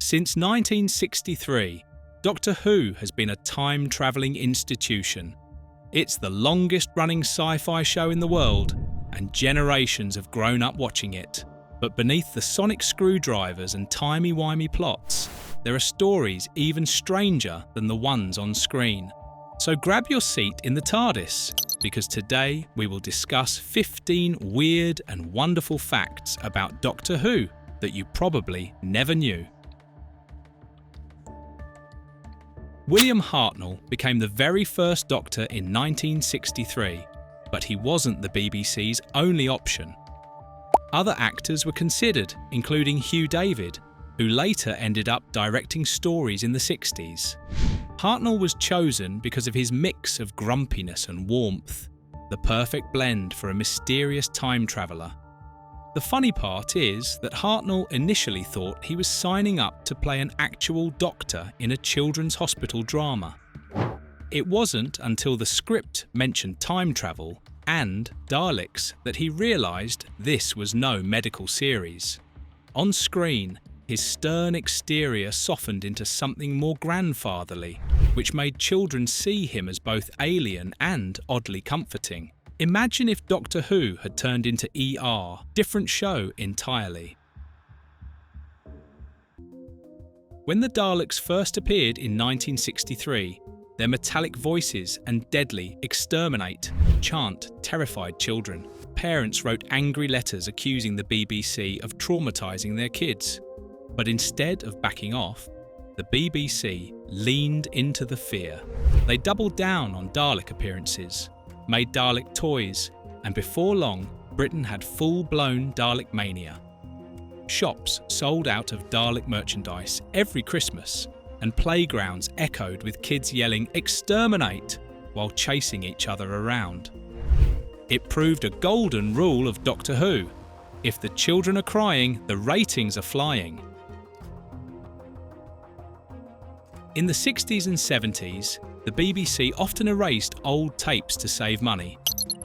Since 1963, Doctor Who has been a time-travelling institution. It's the longest-running sci-fi show in the world, and generations have grown up watching it. But beneath the sonic screwdrivers and timey-wimey plots, there are stories even stranger than the ones on screen. So grab your seat in the TARDIS, because today we will discuss 15 weird and wonderful facts about Doctor Who that you probably never knew. William Hartnell became the very first Doctor in 1963, but he wasn't the BBC's only option. Other actors were considered, including Hugh David, who later ended up directing stories in the 60s. Hartnell was chosen because of his mix of grumpiness and warmth, the perfect blend for a mysterious time traveller. The funny part is that Hartnell initially thought he was signing up to play an actual doctor in a children's hospital drama. It wasn't until the script mentioned time travel and Daleks that he realised this was no medical series. On screen, his stern exterior softened into something more grandfatherly, which made children see him as both alien and oddly comforting. Imagine if Doctor Who had turned into ER, different show entirely. When the Daleks first appeared in 1963, their metallic voices and deadly "exterminate" chant terrified children. Parents wrote angry letters accusing the BBC of traumatising their kids. But instead of backing off, the BBC leaned into the fear. They doubled down on Dalek appearances, made Dalek toys, and before long, Britain had full-blown Dalek mania. Shops sold out of Dalek merchandise every Christmas, and playgrounds echoed with kids yelling "exterminate" while chasing each other around. It proved a golden rule of Doctor Who: if the children are crying, the ratings are flying. In the 60s and 70s, the BBC often erased old tapes to save money.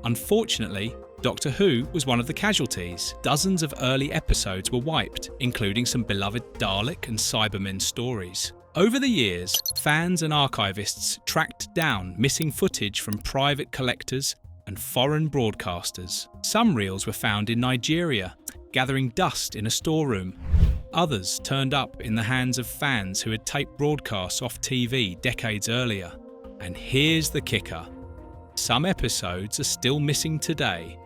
Unfortunately, Doctor Who was one of the casualties. Dozens of early episodes were wiped, including some beloved Dalek and Cybermen stories. Over the years, fans and archivists tracked down missing footage from private collectors and foreign broadcasters. Some reels were found in Nigeria, gathering dust in a storeroom. Others turned up in the hands of fans who had taped broadcasts off TV decades earlier. And here's the kicker: some episodes are still missing today.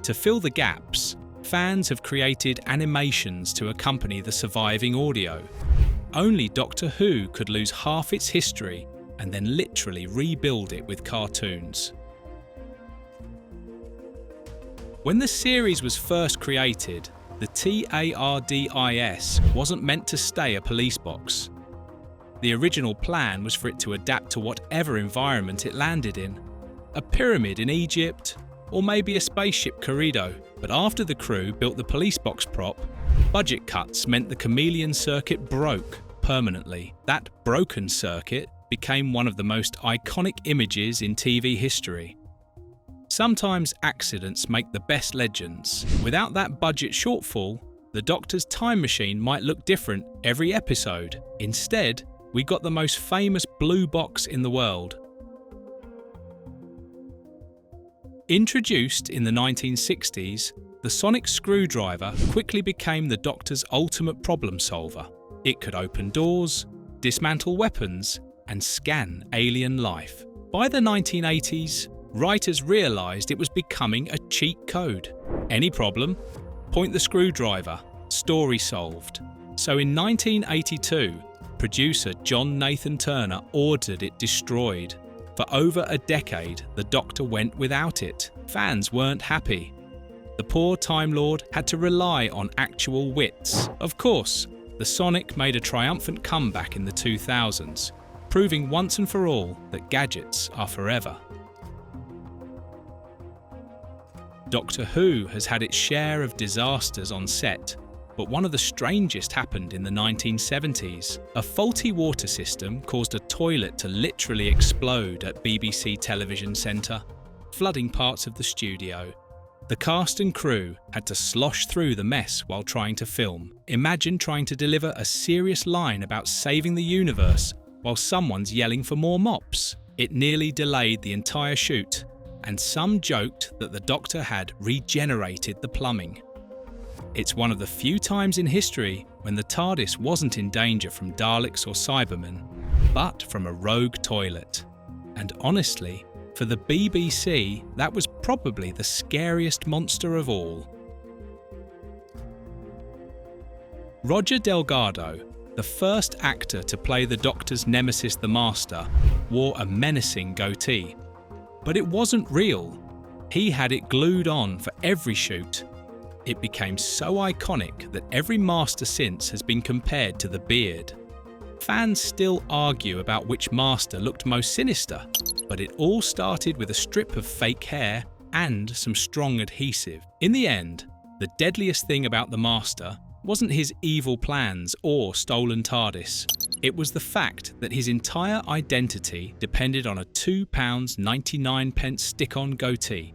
To fill the gaps, fans have created animations to accompany the surviving audio. Only Doctor Who could lose half its history and then literally rebuild it with cartoons. When the series was first created, the TARDIS wasn't meant to stay a police box. The original plan was for it to adapt to whatever environment it landed in. A pyramid in Egypt, or maybe a spaceship corridor. But after the crew built the police box prop, budget cuts meant the chameleon circuit broke permanently. That broken circuit became one of the most iconic images in TV history. Sometimes accidents make the best legends. Without that budget shortfall, the Doctor's time machine might look different every episode. Instead, we got the most famous blue box in the world. Introduced in the 1960s, the sonic screwdriver quickly became the Doctor's ultimate problem solver. It could open doors, dismantle weapons, and scan alien life. By the 1980s, writers realised it was becoming a cheat code. Any problem? Point the screwdriver. Story solved. So in 1982, producer John Nathan Turner ordered it destroyed. For over a decade, the Doctor went without it. Fans weren't happy. The poor Time Lord had to rely on actual wits. Of course, the Sonic made a triumphant comeback in the 2000s, proving once and for all that gadgets are forever. Doctor Who has had its share of disasters on set, but one of the strangest happened in the 1970s. A faulty water system caused a toilet to literally explode at BBC Television Centre, flooding parts of the studio. The cast and crew had to slosh through the mess while trying to film. Imagine trying to deliver a serious line about saving the universe while someone's yelling for more mops. It nearly delayed the entire shoot, and some joked that the Doctor had regenerated the plumbing. It's one of the few times in history when the TARDIS wasn't in danger from Daleks or Cybermen, but from a rogue toilet. And honestly, for the BBC, that was probably the scariest monster of all. Roger Delgado, the first actor to play the Doctor's nemesis, the Master, wore a menacing goatee. But it wasn't real. He had it glued on for every shoot. It became so iconic that every Master since has been compared to the beard. Fans still argue about which Master looked most sinister, but it all started with a strip of fake hair and some strong adhesive. In the end, the deadliest thing about the Master wasn't his evil plans or stolen TARDIS. It was the fact that his entire identity depended on a £2.99 stick-on goatee.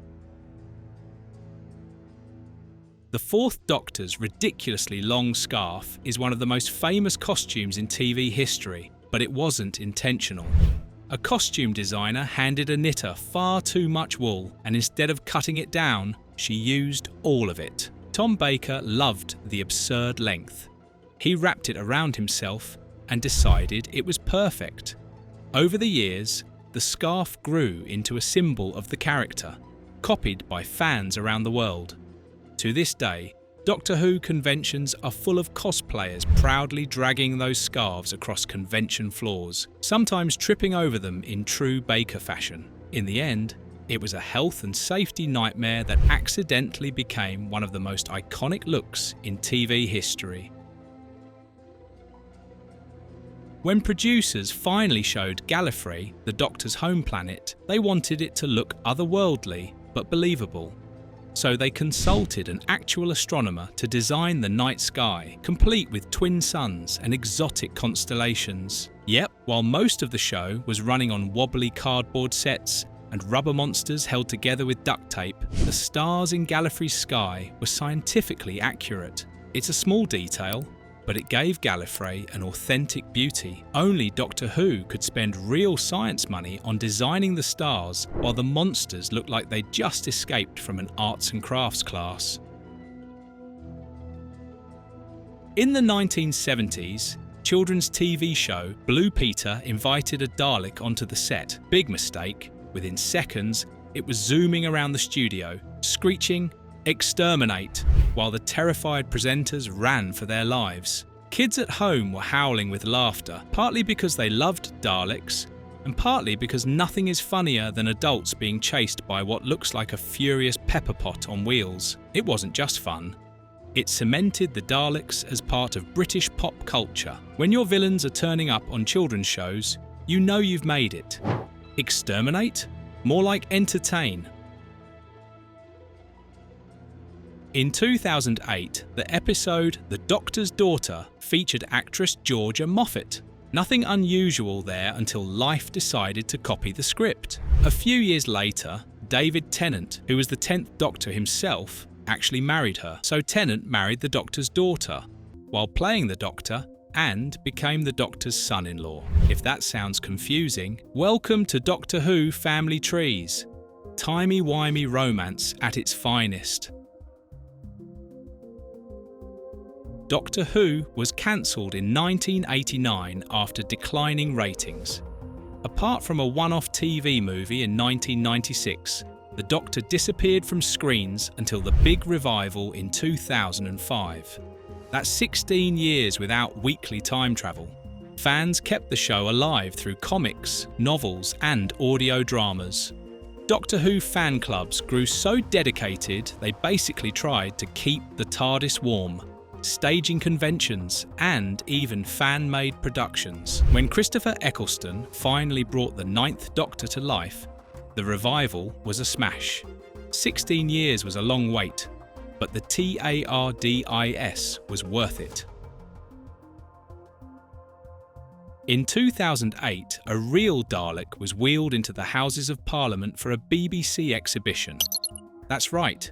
The Fourth Doctor's ridiculously long scarf is one of the most famous costumes in TV history, but it wasn't intentional. A costume designer handed a knitter far too much wool, and instead of cutting it down, she used all of it. Tom Baker loved the absurd length. He wrapped it around himself and decided it was perfect. Over the years, the scarf grew into a symbol of the character, copied by fans around the world. To this day, Doctor Who conventions are full of cosplayers proudly dragging those scarves across convention floors, sometimes tripping over them in true Baker fashion. In the end, it was a health and safety nightmare that accidentally became one of the most iconic looks in TV history. When producers finally showed Gallifrey, the Doctor's home planet, they wanted it to look otherworldly but believable. So they consulted an actual astronomer to design the night sky, complete with twin suns and exotic constellations. Yep, while most of the show was running on wobbly cardboard sets and rubber monsters held together with duct tape, the stars in Gallifrey's sky were scientifically accurate. It's a small detail, but it gave Gallifrey an authentic beauty. Only Doctor Who could spend real science money on designing the stars, while the monsters looked like they'd just escaped from an arts and crafts class. In the 1970s, children's TV show Blue Peter invited a Dalek onto the set. Big mistake. Within seconds, it was zooming around the studio, screeching, "Exterminate," while the terrified presenters ran for their lives. Kids at home were howling with laughter, partly because they loved Daleks, and partly because nothing is funnier than adults being chased by what looks like a furious pepper pot on wheels. It wasn't just fun. It cemented the Daleks as part of British pop culture. When your villains are turning up on children's shows, you know you've made it. Exterminate? More like entertain. In 2008, the episode The Doctor's Daughter featured actress Georgia Moffat. Nothing unusual there until Life decided to copy the script. A few years later, David Tennant, who was the 10th Doctor himself, actually married her. So Tennant married the Doctor's daughter, while playing the Doctor, and became the Doctor's son-in-law. If that sounds confusing, welcome to Doctor Who Family Trees. Timey-wimey romance at its finest. Doctor Who was cancelled in 1989 after declining ratings. Apart from a one-off TV movie in 1996, the Doctor disappeared from screens until the big revival in 2005. That's 16 years without weekly time travel. Fans kept the show alive through comics, novels, and audio dramas. Doctor Who fan clubs grew so dedicated they basically tried to keep the TARDIS warm, staging conventions and even fan-made productions. When Christopher Eccleston finally brought the 9th Doctor to life, the revival was a smash. 16 years was a long wait, but the TARDIS was worth it. In 2008, a real Dalek was wheeled into the Houses of Parliament for a BBC exhibition. That's right,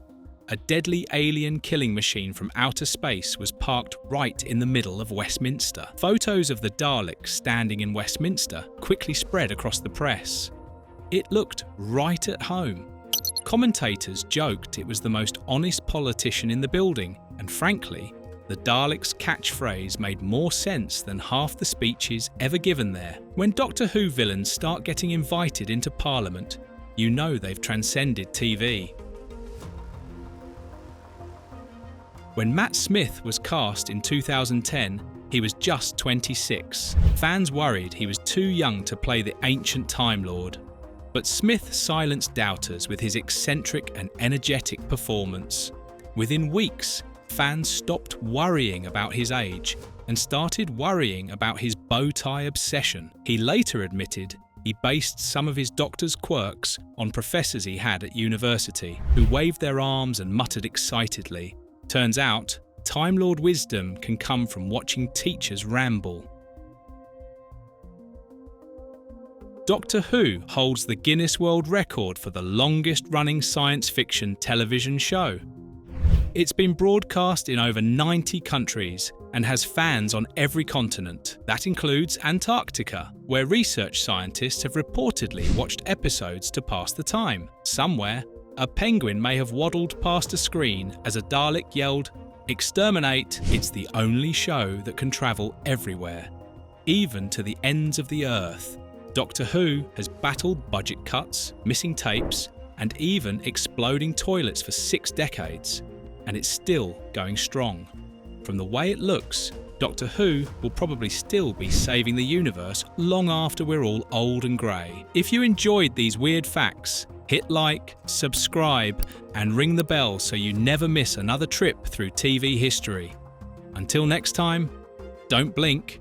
a deadly alien killing machine from outer space was parked right in the middle of Westminster. Photos of the Daleks standing in Westminster quickly spread across the press. It looked right at home. Commentators joked it was the most honest politician in the building, and frankly, the Daleks' catchphrase made more sense than half the speeches ever given there. When Doctor Who villains start getting invited into Parliament, you know they've transcended TV. When Matt Smith was cast in 2010, he was just 26. Fans worried he was too young to play the ancient Time Lord. But Smith silenced doubters with his eccentric and energetic performance. Within weeks, fans stopped worrying about his age and started worrying about his bow tie obsession. He later admitted he based some of his doctor's quirks on professors he had at university, who waved their arms and muttered excitedly. Turns out, Time Lord wisdom can come from watching teachers ramble. Doctor Who holds the Guinness World Record for the longest-running science fiction television show. It's been broadcast in over 90 countries and has fans on every continent. That includes Antarctica, where research scientists have reportedly watched episodes to pass the time. Somewhere, a penguin may have waddled past a screen as a Dalek yelled, "Exterminate!" It's the only show that can travel everywhere, even to the ends of the earth. Doctor Who has battled budget cuts, missing tapes, and even exploding toilets for 6 decades, and it's still going strong. From the way it looks, Doctor Who will probably still be saving the universe long after we're all old and grey. If you enjoyed these weird facts, hit like, subscribe, and ring the bell so you never miss another trip through TV history. Until next time, don't blink.